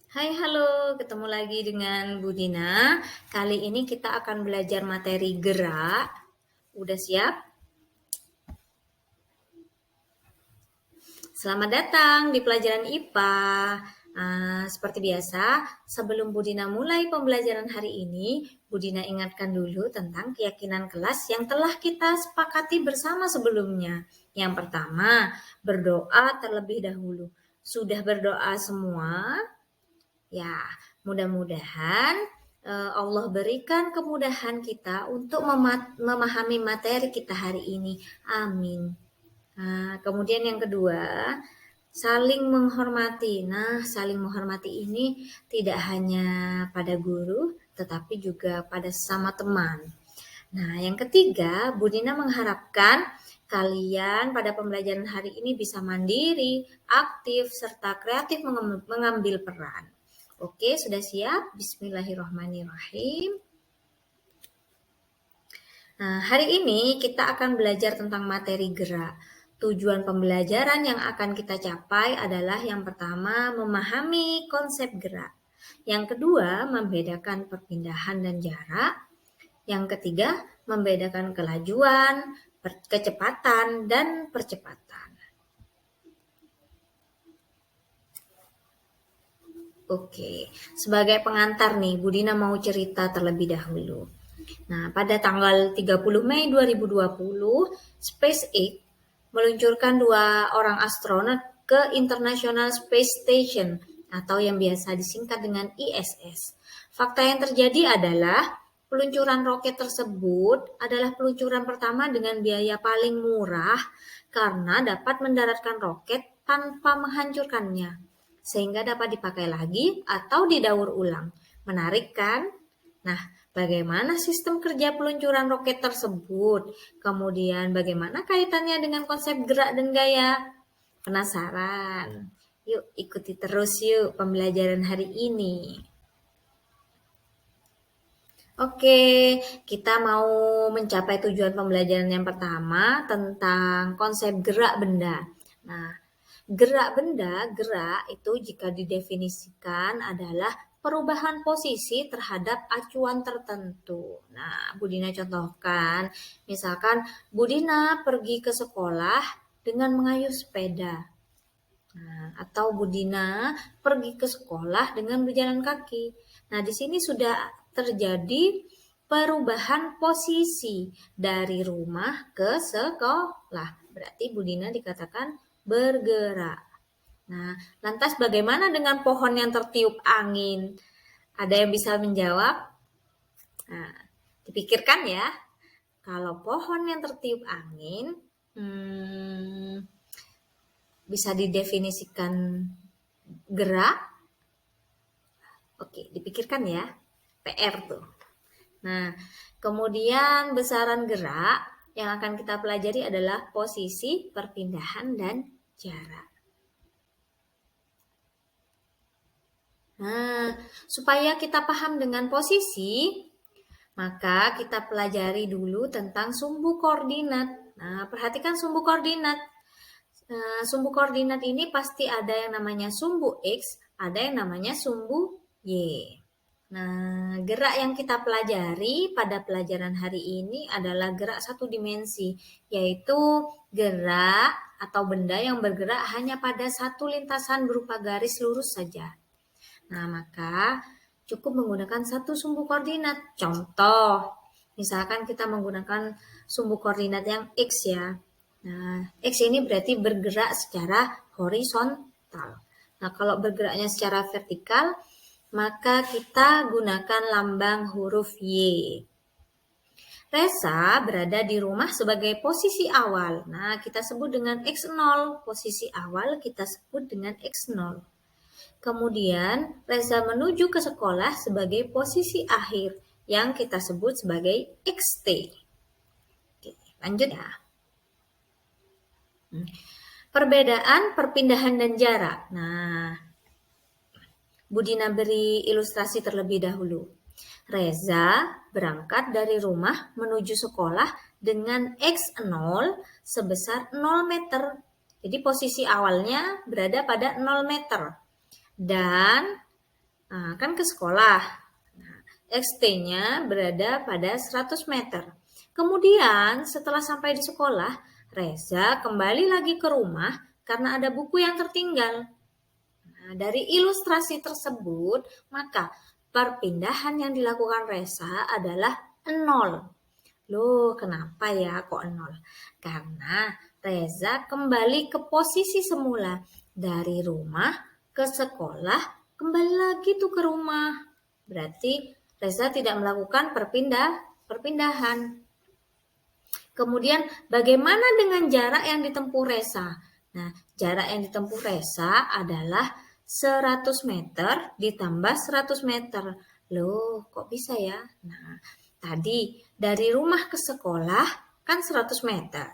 Hai, halo, ketemu lagi dengan Bu Dina. Kali ini kita akan belajar materi gerak. Udah siap? Selamat datang di pelajaran IPA. Seperti biasa, sebelum Bu Dina mulai pembelajaran hari ini, Bu Dina ingatkan dulu tentang keyakinan kelas yang telah kita sepakati bersama sebelumnya. Yang pertama, berdoa terlebih dahulu. Sudah berdoa semua? Ya, mudah-mudahan Allah berikan kemudahan kita untuk memahami materi kita hari ini. Amin. Nah, kemudian yang kedua, saling menghormati. Nah, saling menghormati ini tidak hanya pada guru, tetapi juga pada sesama teman. Nah, yang ketiga, Bu Dina mengharapkan kalian pada pembelajaran hari ini bisa mandiri, aktif, serta kreatif mengambil peran. Oke, sudah siap? Bismillahirrahmanirrahim. Nah, hari ini kita akan belajar tentang materi gerak. Tujuan pembelajaran yang akan kita capai adalah yang pertama, memahami konsep gerak. Yang kedua, membedakan perpindahan dan jarak. Yang ketiga, membedakan kelajuan, kecepatan, dan percepatan. Oke, sebagai pengantar nih, Budina mau cerita terlebih dahulu. Nah, pada tanggal 30 Mei 2020, SpaceX meluncurkan 2 orang astronot ke International Space Station atau yang biasa disingkat dengan ISS. Fakta yang terjadi adalah peluncuran roket tersebut adalah peluncuran pertama dengan biaya paling murah karena dapat mendaratkan roket tanpa menghancurkannya, sehingga dapat dipakai lagi atau didaur ulang. Menarik kan? Nah, bagaimana sistem kerja peluncuran roket tersebut? Kemudian bagaimana kaitannya dengan konsep gerak dan gaya? Penasaran? Yuk ikuti terus yuk pembelajaran hari ini. Oke, kita mau mencapai tujuan pembelajaran yang pertama tentang konsep gerak benda. Nah, gerak benda, gerak itu jika didefinisikan adalah perubahan posisi terhadap acuan tertentu. Nah, Budina contohkan, misalkan Budina pergi ke sekolah dengan mengayuh sepeda. Nah, atau Budina pergi ke sekolah dengan berjalan kaki. Nah, di sini sudah terjadi perubahan posisi dari rumah ke sekolah. Berarti Budina dikatakan bergerak. Nah, lantas bagaimana dengan pohon yang tertiup angin? Ada yang bisa menjawab? Nah, dipikirkan ya. Kalau pohon yang tertiup angin, bisa didefinisikan gerak. Oke, dipikirkan ya. PR tuh. Nah, kemudian besaran gerak yang akan kita pelajari adalah posisi, perpindahan, dan jarak. Nah, supaya kita paham dengan posisi, maka kita pelajari dulu tentang sumbu koordinat. Nah, perhatikan sumbu koordinat. Nah, sumbu koordinat ini pasti ada yang namanya sumbu X, ada yang namanya sumbu Y. Nah, gerak yang kita pelajari pada pelajaran hari ini adalah gerak satu dimensi, yaitu gerak atau benda yang bergerak hanya pada satu lintasan berupa garis lurus saja. Nah, maka cukup menggunakan satu sumbu koordinat. Contoh, misalkan kita menggunakan sumbu koordinat yang X ya. Nah, X ini berarti bergerak secara horizontal. Nah, kalau bergeraknya secara vertikal, maka kita gunakan lambang huruf Y. Reza berada di rumah sebagai posisi awal. Nah, kita sebut dengan X0. Posisi awal kita sebut dengan X0. Kemudian, Reza menuju ke sekolah sebagai posisi akhir yang kita sebut sebagai XT. Oke, lanjut ya. Perbedaan, perpindahan, dan jarak. Nah, Budina beri ilustrasi terlebih dahulu. Reza berangkat dari rumah menuju sekolah dengan X0 sebesar 0 meter. Jadi posisi awalnya berada pada 0 meter. Dan Nah, kan ke sekolah. Nah, XT-nya berada pada 100 meter. Kemudian setelah sampai di sekolah, Reza kembali lagi ke rumah karena ada buku yang tertinggal. Nah, dari ilustrasi tersebut, maka perpindahan yang dilakukan Reza adalah 0. Loh, kenapa ya kok 0? Karena Reza kembali ke posisi semula. Dari rumah ke sekolah, kembali lagi tuh ke rumah. Berarti Reza tidak melakukan perpindahan. Kemudian bagaimana dengan jarak yang ditempuh Reza? Nah, jarak yang ditempuh Reza adalah 100 meter ditambah 100 meter. Loh, kok bisa ya? Nah, tadi dari rumah ke sekolah kan 100 meter.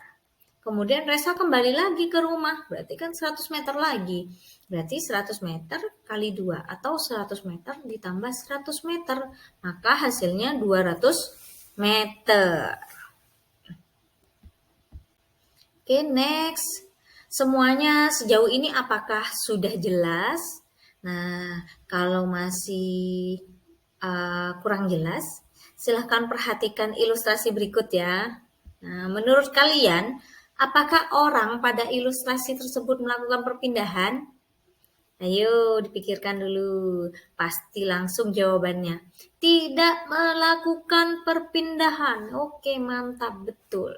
Kemudian Reza kembali lagi ke rumah, berarti kan 100 meter lagi. Berarti 100 meter kali 2 atau 100 meter ditambah 100 meter. Maka hasilnya 200 meter. Oke, next. Semuanya sejauh ini apakah sudah jelas? Nah, kalau masih kurang jelas, silahkan perhatikan ilustrasi berikut ya. Nah, menurut kalian, apakah orang pada ilustrasi tersebut melakukan perpindahan? Ayo dipikirkan dulu, pasti langsung jawabannya. Tidak melakukan perpindahan. Oke, mantap, betul.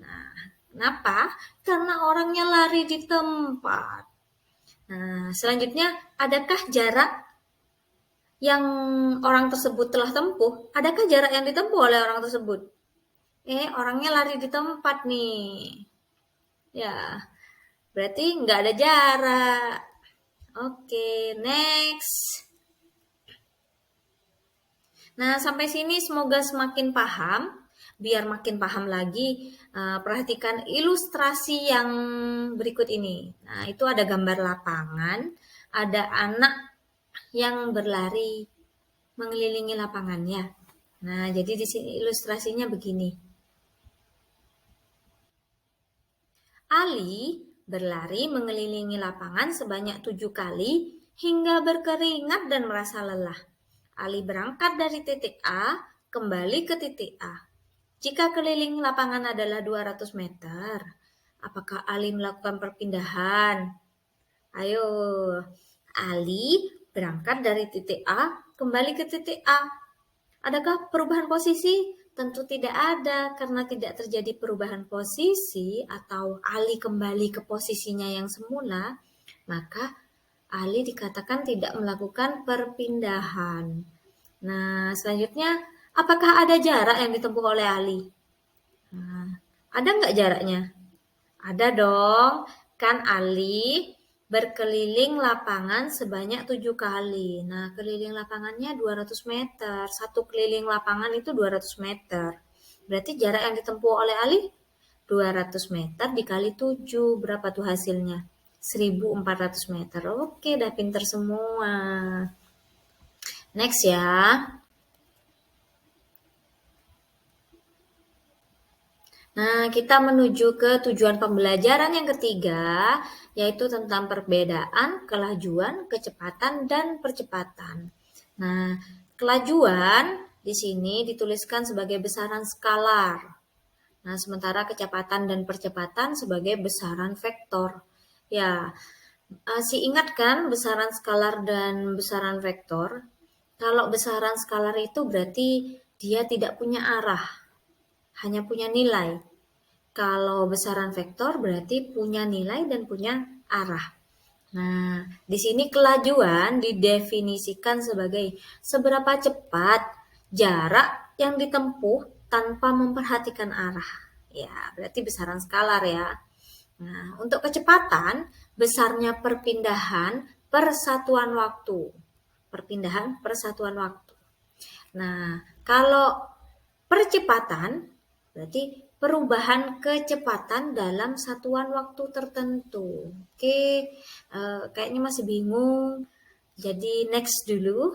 Nah, kenapa? Karena orangnya lari di tempat. Nah, selanjutnya, adakah jarak yang orang tersebut telah tempuh? Adakah jarak yang ditempuh oleh orang tersebut? Orangnya lari di tempat nih. Ya, berarti nggak ada jarak. Oke, next. Nah, sampai sini semoga semakin paham. Biar makin paham lagi, perhatikan ilustrasi yang berikut ini. Nah, itu ada gambar lapangan, ada anak yang berlari mengelilingi lapangannya. Nah, jadi di sini ilustrasinya begini. Ali berlari mengelilingi lapangan sebanyak 7 kali hingga berkeringat dan merasa lelah. Ali berangkat dari titik A, kembali ke titik A. Jika keliling lapangan adalah 200 meter, apakah Ali melakukan perpindahan? Ayo, Ali berangkat dari titik A, kembali ke titik A. Adakah perubahan posisi? Tentu tidak ada, karena tidak terjadi perubahan posisi atau Ali kembali ke posisinya yang semula, maka Ali dikatakan tidak melakukan perpindahan. Nah, selanjutnya, apakah ada jarak yang ditempuh oleh Ali? Nah, ada nggak jaraknya? Ada dong, kan Ali berkeliling lapangan sebanyak 7 kali. Nah, keliling lapangannya 200 meter. Satu keliling lapangan itu 200 meter. Berarti jarak yang ditempuh oleh Ali 200 meter dikali 7. Berapa tuh hasilnya? 1.400 meter. Oke, udah pinter semua. Next ya. Nah, kita menuju ke tujuan pembelajaran yang ketiga, yaitu tentang perbedaan kelajuan, kecepatan, dan percepatan. Nah, kelajuan di sini dituliskan sebagai besaran skalar. Nah, sementara kecepatan dan percepatan sebagai besaran vektor. Ya, masih ingat kan besaran skalar dan besaran vektor? Kalau besaran skalar itu berarti dia tidak punya arah, hanya punya nilai. Kalau besaran vektor berarti punya nilai dan punya arah. Nah, di sini kelajuan didefinisikan sebagai seberapa cepat jarak yang ditempuh tanpa memperhatikan arah. Ya, berarti besaran skalar ya. Nah, untuk kecepatan, besarnya perpindahan persatuan waktu. Perpindahan persatuan waktu. Nah, kalau percepatan berarti perubahan kecepatan dalam satuan waktu tertentu. Oke, kayaknya masih bingung. Jadi next dulu.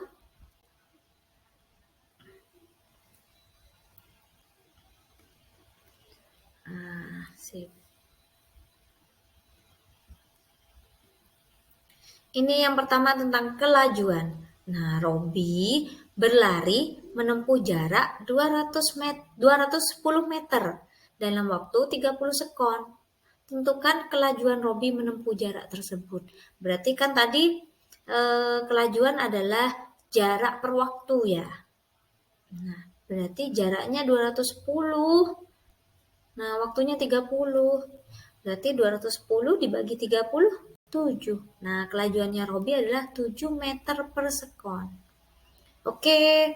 Sip. Ini yang pertama tentang kelajuan. Nah, Robi berlari menempuh jarak 210 meter dalam waktu 30 sekon. Tentukan kelajuan Robi menempuh jarak tersebut. Berarti kan tadi kelajuan adalah jarak per waktu ya. Nah, berarti jaraknya 210. Nah, waktunya 30. Berarti 210 dibagi 30, 7. Nah, kelajuannya Robi adalah 7 meter per sekon. Oke,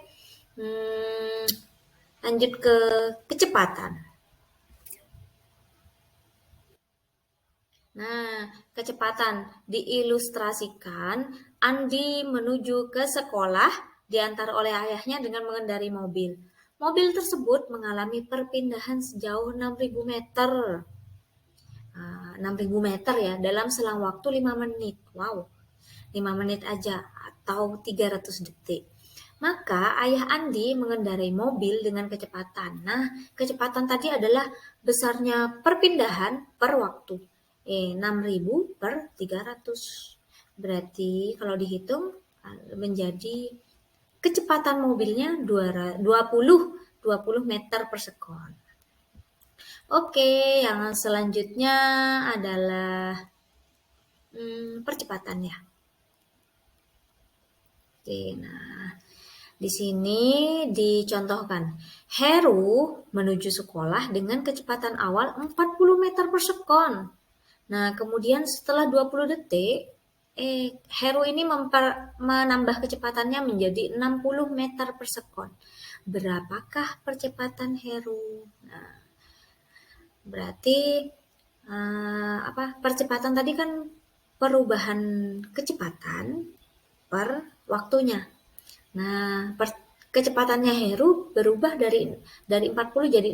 lanjut ke kecepatan. Nah, kecepatan diilustrasikan Andi menuju ke sekolah diantar oleh ayahnya dengan mengendarai mobil. Mobil tersebut mengalami perpindahan sejauh 6.000 meter. 6.000 meter ya dalam selang waktu 5 menit. Wow, 5 menit aja atau 300 detik. Maka ayah Andi mengendarai mobil dengan kecepatan. Nah, kecepatan tadi adalah besarnya perpindahan per waktu. 6.000 per 300. Berarti kalau dihitung menjadi kecepatan mobilnya 20 meter per sekon. Oke, yang selanjutnya adalah percepatan ya. Oke, nah di sini dicontohkan, Heru menuju sekolah dengan kecepatan awal 40 meter per sekon. Nah, kemudian setelah 20 detik, Heru ini menambah kecepatannya menjadi 60 meter per sekon. Berapakah percepatan Heru? Nah, berarti percepatan tadi kan perubahan kecepatan per waktunya. Nah, kecepatannya Heru berubah dari 40 jadi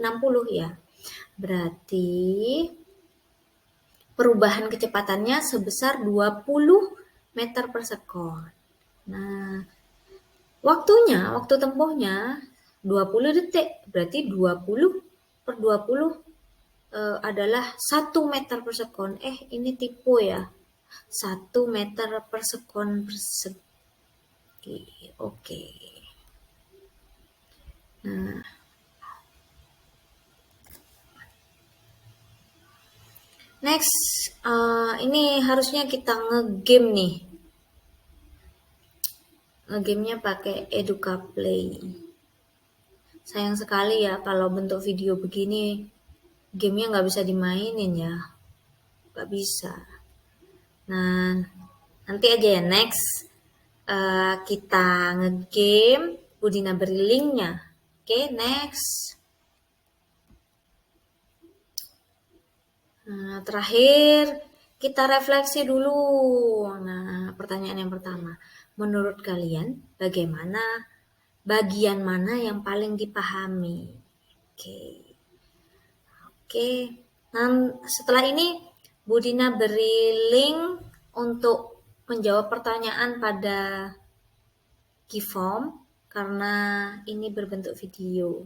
60 ya. Berarti perubahan kecepatannya sebesar 20 meter per sekon. Nah, waktu tempuhnya 20 detik. Berarti 20 per 20 adalah 1 meter per sekon. Ini tipe ya. 1 meter per sekon persegi. Oke. Nah, next, ini harusnya kita ngegame nih. Ngegamenya pakai EducaPlay. Sayang sekali ya kalau bentuk video begini, gamenya nggak bisa dimainin ya. Nggak bisa. Nah, nanti aja ya next. Kita ngegame, Budina beri linknya. Oke, next. Nah, terakhir kita refleksi dulu. Nah, pertanyaan yang pertama. Menurut kalian bagaimana bagian mana yang paling dipahami? Oke. Nah, setelah ini Budina beri link untuk menjawab pertanyaan pada Keyform karena ini berbentuk video.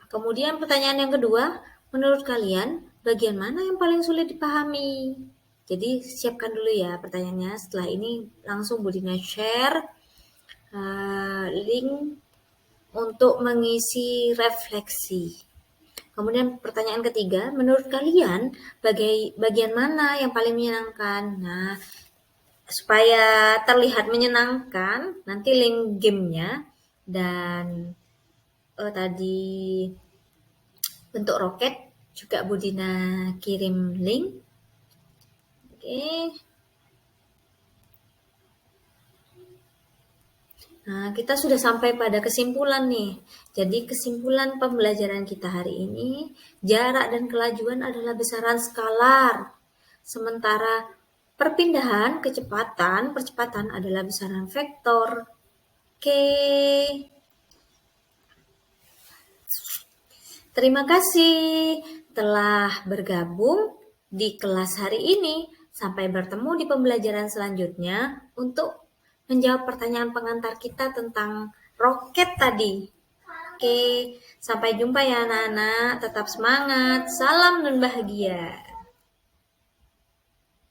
Kemudian pertanyaan yang kedua, menurut kalian bagian mana yang paling sulit dipahami? Jadi siapkan dulu ya pertanyaannya. Setelah ini langsung Budina share link untuk mengisi refleksi. Kemudian pertanyaan ketiga, menurut kalian bagian mana yang paling menyenangkan? Nah, supaya terlihat menyenangkan, nanti link gamenya dan tadi bentuk roket juga Budina kirim link. Oke. Nah, kita sudah sampai pada kesimpulan nih. Jadi kesimpulan pembelajaran kita hari ini, jarak dan kelajuan adalah besaran skalar. Sementara percepatan adalah besaran vektor. Oke. Terima kasih telah bergabung di kelas hari ini. Sampai bertemu di pembelajaran selanjutnya untuk menjawab pertanyaan pengantar kita tentang roket tadi. Oke, sampai jumpa ya anak-anak. Tetap semangat. Salam dan bahagia.